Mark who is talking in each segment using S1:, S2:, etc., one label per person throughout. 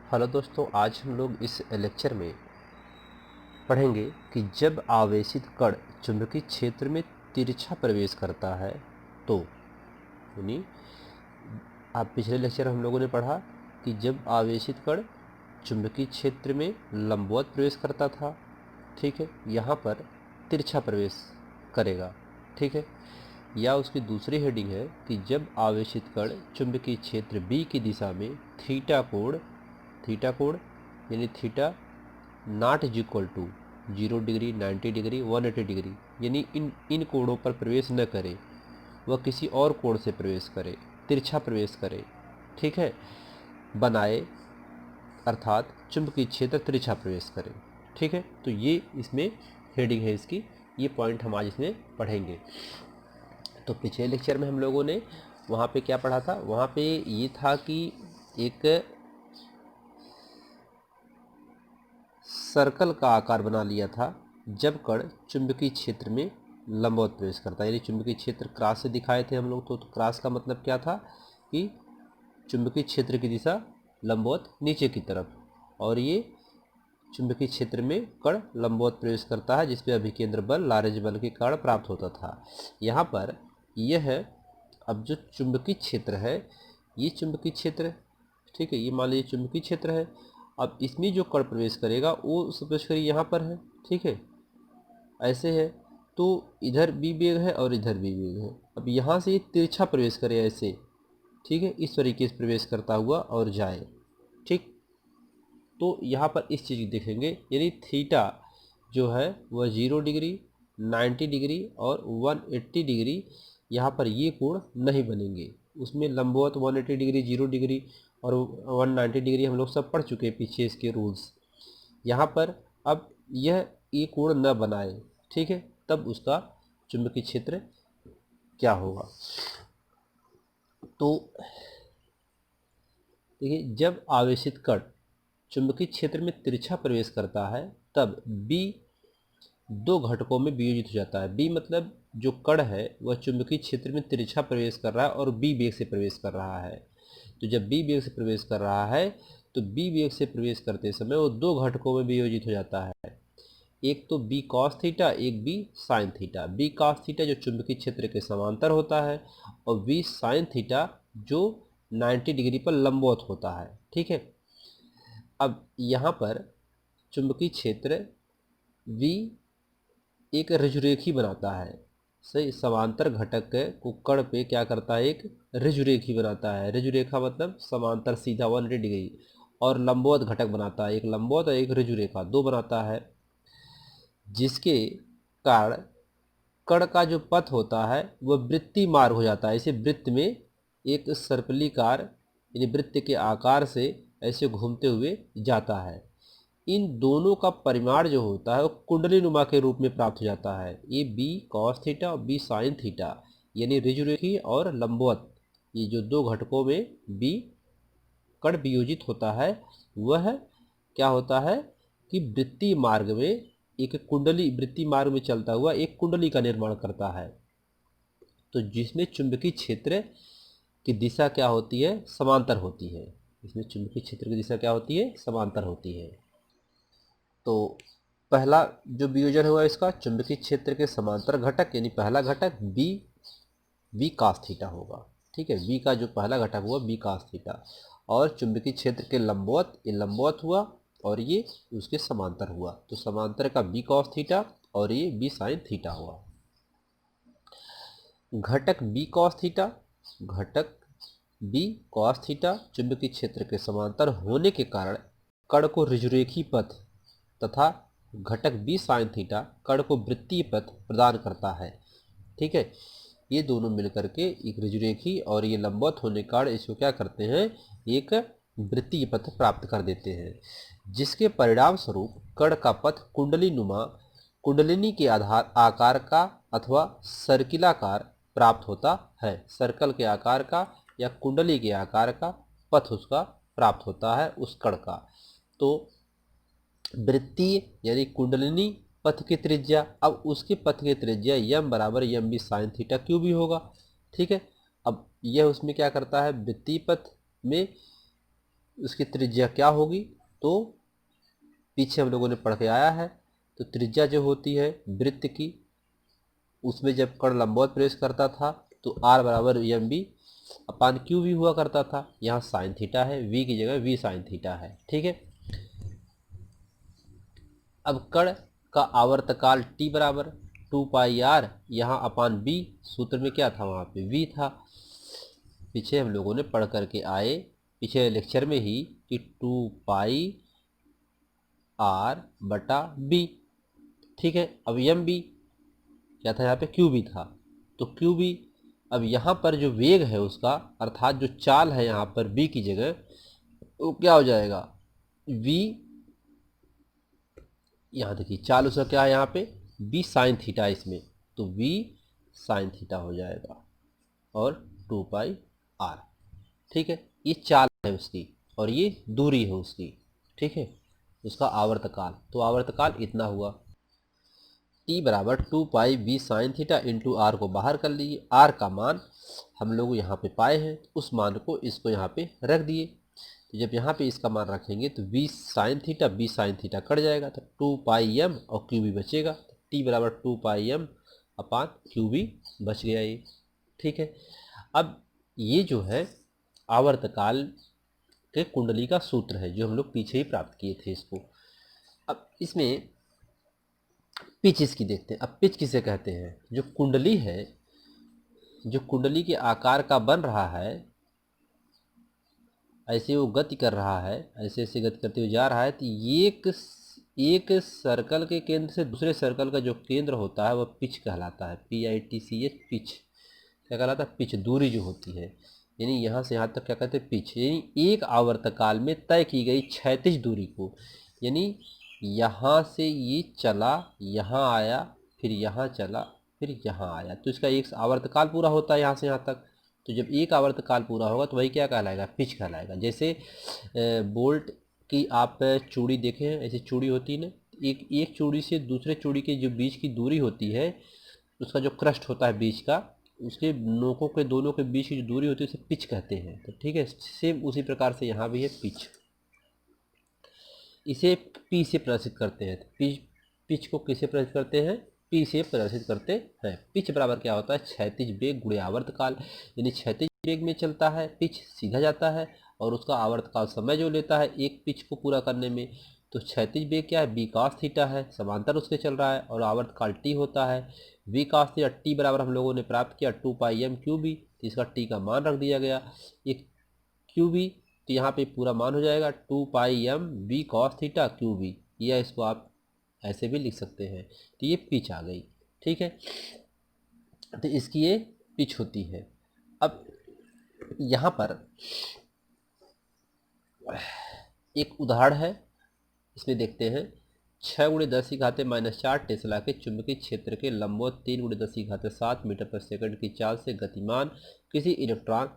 S1: Hello दोस्तों, आज हम लोग इस लेक्चर में पढ़ेंगे कि जब आवेशित कण चुंबकीय क्षेत्र में तिरछा प्रवेश करता है तो यानी आप पिछले लेक्चर हम लोगों ने पढ़ा कि जब आवेशित कण चुंबकीय क्षेत्र में लंबवत प्रवेश करता था, ठीक है, यहाँ पर तिरछा प्रवेश करेगा, ठीक है। या उसकी दूसरी हेडिंग है कि जब आवेशित कण चुंबकीय क्षेत्र बी की दिशा में थीटा कोण यानी theta naught is equal to 0 degree, 90 degree, 180 degree यानी इन कोणों पर प्रवेश न करे, वह किसी और कोण से प्रवेश करे, तिरछा प्रवेश करे, ठीक है, बनाए, अर्थात चुंबकीय क्षेत्र तिरछा प्रवेश करे, ठीक है। तो ये इसमें हेडिंग है इसकी, ये पॉइंट हम आज इसमें पढ़ेंगे। तो पिछले लेक्चर में हम लोगों ने वहाँ पे क्या पढ़ा था? वहाँ पे ये था कि एक सर्कल का आकार बना लिया था जब कण चुंबकीय क्षेत्र में लंबवत प्रवेश करता है, यानी चुंबकीय क्षेत्र क्रॉस से दिखाए थे हम लोग। तो क्रॉस का मतलब क्या था कि चुंबकीय क्षेत्र की दिशा लंबवत नीचे की तरफ, और ये चुंबकीय क्षेत्र में कण लंबवत प्रवेश करता है जिसपे अभिकेंद्र बल लारेंज बल के कारण प्राप्त होता था। यहाँ पर यह अब जो चुंबकीय क्षेत्र है, ये चुंबकीय क्षेत्र, ठीक है, ये मान लीजिए चुंबकीय क्षेत्र है। अब इसमें जो कण प्रवेश करेगा वो प्रवेश करिए यहाँ पर है, ठीक है, ऐसे है। तो इधर भी वेग है और इधर भी वेग है। अब यहाँ से ये तिरछा प्रवेश करे ऐसे, ठीक है, इस तरीके से प्रवेश करता हुआ और जाए, ठीक। तो यहाँ पर इस चीज़ को देखेंगे, यानी थीटा जो है वह 0 डिग्री, 90 डिग्री और 180 डिग्री, यहाँ पर ये कोण नहीं बनेंगे। उसमें लंबवत 180 डिग्री, 0 डिग्री और 190 डिग्री हम लोग सब पढ़ चुके हैं पीछे इसके रूल्स। यहाँ पर अब यह ये कोण न बनाए, ठीक है, तब उसका चुंबकीय क्षेत्र क्या होगा? तो देखिए, जब आवेशित कण चुंबकीय क्षेत्र में तिरछा प्रवेश करता है तब बी दो घटकों में वियोजित हो जाता है। बी मतलब जो कण है वह चुंबकीय क्षेत्र में तिरछा प्रवेश कर रहा है और बी वेग से प्रवेश कर रहा है। तो जब बी वेग से प्रवेश कर रहा है तो बी वेग से प्रवेश करते समय वो दो घटकों में वियोजित हो जाता है, एक तो बी कॉस थीटा, एक B sine theta. B cos theta जो चुंबकीय क्षेत्र के समांतर होता है और बी साइन थीटा जो 90 डिग्री पर लंबवत होता है, ठीक है। अब यहाँ पर चुंबकीय क्षेत्र V एक ऋजुरेखी बनाता है, सही, समांतर घटक को कण पे क्या करता है, एक ऋजुरेखी बनाता है। ऋजुरेखा मतलब समांतर सीधा 180 डिग्री, और लंबवत घटक बनाता है, एक लंबवत और एक ऋजुरेखा, दो बनाता है, जिसके कारण कण का जो पथ होता है वह वृत्तीय मार्ग हो जाता है। इसे वृत्त में एक सर्पलीकार यानी वृत्त के आकार से ऐसे घूमते हुए जाता है। इन दोनों का परिमाण जो होता है वो कुंडली नुमा के रूप में प्राप्त हो जाता है। ये बी कॉस थीटा और बी साइन थीटा यानी ऋजुरेखी और लंबवत, ये जो दो घटकों में बी कण वियोजित होता है, वह क्या होता है कि वृत्तीय मार्ग में एक कुंडली, वृत्तीय मार्ग में चलता हुआ एक कुंडली का निर्माण करता है। तो जिसमें चुंबकीय क्षेत्र की दिशा क्या होती है, समांतर होती है। इसमें चुंबकीय क्षेत्र की दिशा क्या होती है, समांतर होती है। तो पहला जो वियोजन हुआ इसका, चुंबकीय क्षेत्र के समांतर घटक यानी पहला घटक बी कास थीटा होगा, ठीक है। बी का जो पहला घटक हुआ बी कास थीटा, और चुंबकीय क्षेत्र के लंबवत, ये लंबवत हुआ और ये उसके समांतर हुआ, तो समांतर का बी कॉस थीटा और ये बी साइन थीटा हुआ। घटक बी कॉस थीटा, घटक बी कॉस थीटा चुंबकीय क्षेत्र के समांतर होने के कारण कण को ऋजुरेखी पथ तथा घटक बी साइन थीटा कण को वृत्तीय पथ प्रदान करता है, ठीक है। ये दोनों मिलकर के एक ऋजुरेखी और ये लंबवत होने के कारण इसको क्या करते हैं, एक वृत्तीय पथ प्राप्त कर देते हैं, जिसके परिणाम स्वरूप कण का पथ कुंडली नुमा, कुंडलिनी के आधार आकार का अथवा सर्किलाकार प्राप्त होता है। सर्कल के आकार का या कुंडली के आकार का पथ उसका प्राप्त होता है उस कण का। तो वृत्तीय यानी कुंडलिनी पथ की त्रिज्या, अब उसके पथ की त्रिज्या यम बराबर M B sine theta Q भी होगा, ठीक है। अब यह उसमें क्या करता है, वृत्तीय पथ में उसकी त्रिज्या क्या होगी, तो पीछे हम लोगों ने पढ़ के आया है। तो त्रिज्या जो होती है वृत्त की, उसमें जब कण लंबवत प्रवेश करता था तो r बराबर एम बी अपान क्यू भी हुआ करता था। यहाँ साइन थीटा है, v की जगह v साइन थीटा है। ठीक है। अब कण का आवर्तकाल t बराबर 2πr, यहाँ अपान b, सूत्र में क्या था, वहाँ पे v था। पीछे हम लोगों ने पढ़ करके आए पिछले लेक्चर में ही कि 2πr बटा b। ठीक है। अब एम बी क्या था, यहाँ पे क्यू बी था, तो क्यू बी, अब यहाँ पर जो वेग है उसका, अर्थात जो चाल है यहाँ पर b की जगह, वो क्या हो जाएगा, v, यहाँ देखिए चाल उसका क्या है यहाँ पे b साइन थीटा, इसमें तो v साइन थीटा हो जाएगा और 2πr। ठीक है। ये चाल है उसकी और ये दूरी है उसकी। ठीक है। उसका आवर्तकाल, तो आवर्तकाल इतना हुआ, t बराबर 2πb sine theta into are को बाहर कर लिए। आर का मान हम लोग यहाँ पे पाए हैं, उस मान को इसको यहाँ पे रख दिए। तो जब यहाँ पे इसका मान रखेंगे तो b साइन थीटा कट जाएगा, तो 2πm और क्यू बी बचेगा। तो t बराबर 2πm अपान क्यू बी बच गया ये। ठीक है। अब ये जो है आवर्तकाल के कुंडली का सूत्र है जो हम लोग पीछे ही प्राप्त किए थे इसको। अब इसमें पिच इसकी देखते हैं। अब पिच किसे कहते हैं, जो कुंडली है, जो कुंडली के आकार का बन रहा है, ऐसे वो गति कर रहा है, ऐसे ऐसे गति करते हुए जा रहा है, तो एक सर्कल के केंद्र से दूसरे सर्कल का जो केंद्र होता है वह पिच कहलाता है। PITCH, पिच क्या कहलाता है, पिच, दूरी जो होती है, यानी यहाँ से यहाँ तक क्या कहते हैं, पिच, यानी एक आवर्तकाल में तय की गई क्षैतिज दूरी को, यानी यहाँ से ये चला, यहाँ आया, फिर यहाँ चला, फिर यहाँ आया, तो इसका एक आवर्तकाल पूरा होता है यहाँ से यहाँ तक। तो जब एक आवर्तकाल पूरा होगा तो वही क्या कहलाएगा, पिच कहलाएगा। जैसे बोल्ट की आप चूड़ी देखें, ऐसी चूड़ी होती है ना, एक चूड़ी से दूसरे चूड़ी के जो बीच की दूरी होती है, उसका जो क्रस्ट होता है बीच का, उसके नोकों के दोनों के बीच की जो दूरी होती है उसे पिच कहते हैं। तो ठीक है, सेम उसी प्रकार से यहाँ भी है पिच। इसे पी से प्रदर्शित करते हैं। पिच को किसे प्रदर्शित करते हैं, पी से प्रदर्शित करते हैं। पिच बराबर क्या होता है, क्षैतिज वेग गुणे आवर्तकाल, यानी क्षैतिज वेग में चलता है, पिच सीधा जाता है, और उसका आवर्तकाल समय जो लेता है एक पिच को पूरा करने में, तो क्षैतिज वेग क्या है, बी cos थीटा है, समांतर उसके चल रहा है, और आवर्तकाल टी होता है वी cos थीटा। टी बराबर हम लोगों ने प्राप्त किया 2πm क्यू बी, इसका टी का मान रख दिया गया, एक क्यू बी, तो यहाँ पे पूरा मान हो जाएगा 2πm B cos theta Q B, या इसको आप ऐसे भी लिख सकते हैं। तो ये पिच आ गई। ठीक है। तो इसकी ये पिच होती है। अब यहाँ पर एक उदाहरण है, इसमें देखते हैं। 6 × 10⁻⁴ टेस्ला के चुंबकीय क्षेत्र के लंबवत 3 × 10⁷ मीटर पर सेकंड की चाल से गतिमान किसी इलेक्ट्रॉन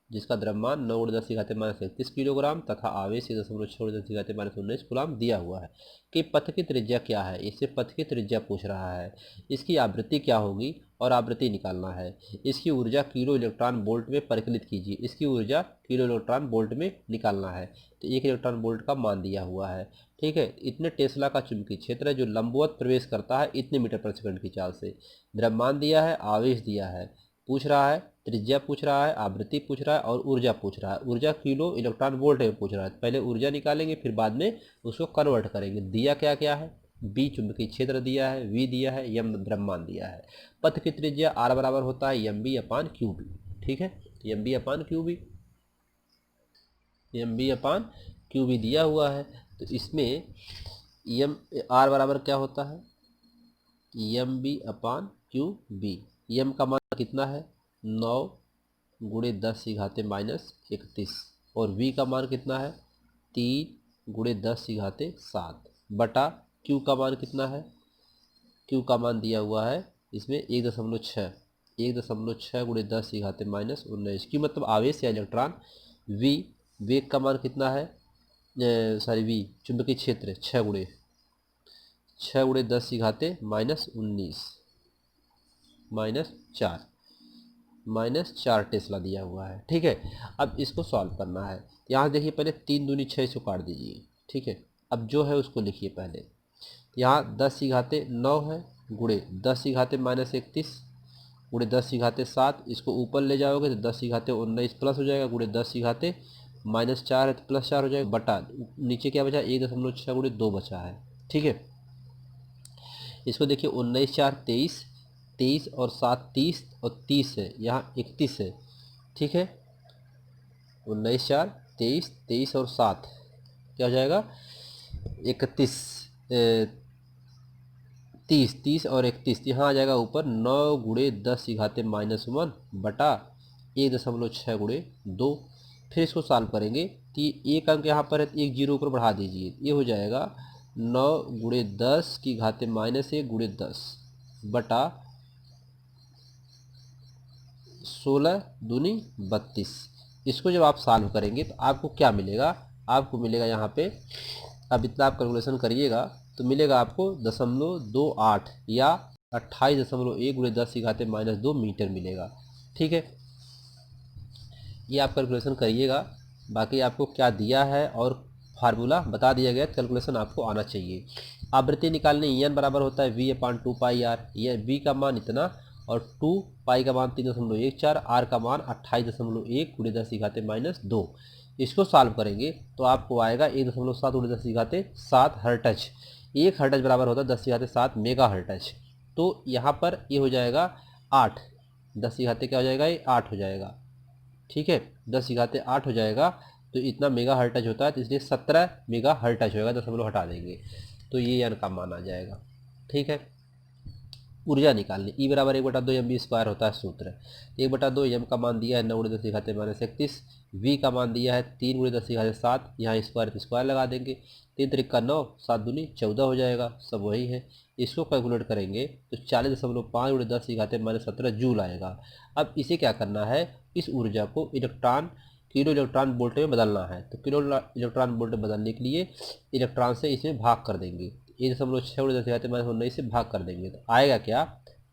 S1: जिसका द्रव्यमान 9 × 10⁻31 किलोग्राम तथा आवेश 1.6 × 10⁻19 कूलाम दिया हुआ है कि पथ की त्रिज्या क्या है। इससे पथ की त्रिज्या पूछ रहा है, इसकी आवृत्ति क्या होगी और आवृत्ति निकालना है। इसकी ऊर्जा किलो इलेक्ट्रॉन वोल्ट में परिकलित कीजिए। इसकी ऊर्जा किलो इलेक्ट्रॉन वोल्ट में निकालना है। तो 1 इलेक्ट्रॉन वोल्ट का मान दिया हुआ है। ठीक है। इतने टेस्ला का चुंबकीय क्षेत्र है जो लंबवत प्रवेश करता है इतने मीटर पर सेकंड की चाल से। द्रव्यमान दिया है, आवेश दिया है, पूछ रहा है, त्रिज्या पूछ रहा है, आवृत्ति पूछ रहा है और ऊर्जा पूछ रहा है। ऊर्जा किलो इलेक्ट्रॉन वोल्ट में पूछ रहा है। पहले ऊर्जा निकालेंगे फिर बाद में उसको कन्वर्ट करेंगे। दिया क्या क्या है, बी चुंबकीय क्षेत्र दिया है, वी दिया है, यम द्रव्यमान दिया है। पथ की त्रिज्या आर बराबर होता है M B upon Q B. ठीक है। M B upon Q B, M B upon Q B दिया हुआ है। तो इसमें एम आर बराबर क्या होता है, M B upon Q B. M का मान कितना है, 9 × 10⁻31, और वी का मान कितना है, 3 × 10⁷ बटा क्यू का मान कितना है, क्यू का मान दिया हुआ है इसमें 1.6 × 10⁻19। क्यू मतलब आवेश या इलेक्ट्रॉन। वी वेग का मान कितना है, सॉरी वी चुंबकीय क्षेत्र 6 × 10⁻19 -4। माइनस 4 टेस्ला दिया हुआ है। ठीक है, अब इसको सॉल्व करना है। यहाँ देखिए पहले 3 दूनी 6 इसको काट दीजिए। ठीक है, अब जो है उसको लिखिए पहले। यहाँ 10 की घाते 9 है, गुणे 10 की घाते माइनस 31 गुणे 10 की घाते 7, इसको ऊपर ले जाओगे तो 10 की घाते 19 प्लस हो जाएगा, गुणे 10 की घाते माइनस 4 है तो प्लस 4 हो जाएगा, बटा नीचे क्या बचा 1.6 गुणे 2 बचा है। ठीक है, इसको देखिए 19 4 23, 23 और 7 30 और 30 है, यहाँ 31 है। ठीक है, 19 4 23, 23 और 7 क्या हो जाएगा 31, 30, 30 और 31, यहाँ आ जाएगा ऊपर 9 गुणे 10 की घाते माइनस 1 बटा 1.6 गुणे 2। फिर इसको सॉल्व करेंगे तो एक अंक यहाँ पर है तो एक जीरो ऊपर बढ़ा दीजिए, ये हो जाएगा 9 गुणे 10 की घाते माइनस 1 गुणे 10 बटा 16 दूनी 32। इसको जब आप सॉल्व करेंगे तो आपको क्या मिलेगा, आपको मिलेगा यहाँ पे, अब इतना आप कैलकुलेशन करिएगा तो मिलेगा आपको 0.28 या 28.1 गुणे 10 की घाते माइनस 2 मीटर मिलेगा। ठीक है, ये आप कैलकुलेशन करिएगा। बाकी आपको क्या दिया है और फार्मूला बता दिया गया, कैलकुलेशन आपको आना चाहिए। आवृत्ति निकालने एन बराबर होता है वी अपान 2 पाई आर, ये वी का मान इतना और 2 पाई का मान 3.14, आर का मान 28.1 गुणे 10 की घाते माइनस 2। इसको सॉल्व करेंगे तो आपको आएगा 1.7 गुणे 10 की घाते 7 हर्टज। 1 हर्टज बराबर होता है 10 की घाते 7 मेगा हर्टज। तो यहाँ पर ये हो जाएगा 8, 10 की घाते क्या हो जाएगा, ये 8 हो जाएगा। ठीक है, 10 की घाते 8 हो जाएगा, तो इतना मेगा हर्टज होता है तो इसलिए 17 मेगा हर्टज होगा, 10 हम लोग हटा देंगे तो ये एन का मान आ जाएगा। ठीक है, ऊर्जा निकालनी ई बराबर 1/2 एम बी स्क्वायर होता है सूत्र। 1/2 एम का मान दिया है 9 गुणे 10 की घाते माइनस 31, वी का मान दिया है 3 गुणे 10 की घाते 7, यहाँ स्क्वायर तो स्क्वायर लगा देंगे, 3 त्रिक का 9, 7 दूनी 14 हो जाएगा, सब वही है। इसको कैलकुलेट करेंगे तो 40.5 गुणे 10 की घाते माइनस 17 जूल आएगा। अब इसे क्या करना है, इस ऊर्जा को इलेक्ट्रॉन किलो इलेक्ट्रॉन वोल्ट में बदलना है, तो किलो इलेक्ट्रॉन वोल्ट में बदलने के लिए इलेक्ट्रॉन से इसमें भाग कर देंगे, 1.6 गुणे 10 की घाते माइनस 19 से भाग कर देंगे तो आएगा क्या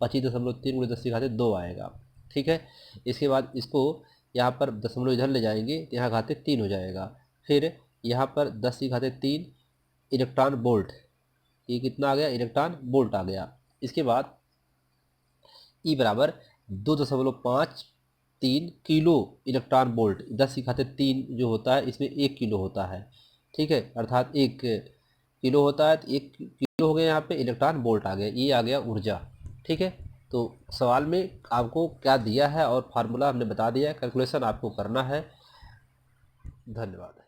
S1: 25.3 गुणे 10 की घाते 2 आएगा। ठीक है, इसके बाद इसको यहाँ पर दशमलव इधर ले जाएंगे तो यहाँ घाते 3 हो जाएगा, फिर यहाँ पर 10 की घाते 3 इलेक्ट्रॉन वोल्ट, ये कितना आ गया इलेक्ट्रॉन वोल्ट आ गया। इसके बाद ई बराबर 2.53 किलो इलेक्ट्रॉन वोल्ट, 10 की घाते 3 जो होता है इसमें 1 किलो होता है। ठीक है, अर्थात 1 किलो होता है तो 1 किलो हो गया, यहाँ पे इलेक्ट्रॉन वोल्ट आ गया, ये आ गया ऊर्जा। ठीक है, तो सवाल में आपको क्या दिया है और फार्मूला हमने बता दिया है, कैलकुलेशन आपको करना है। धन्यवाद।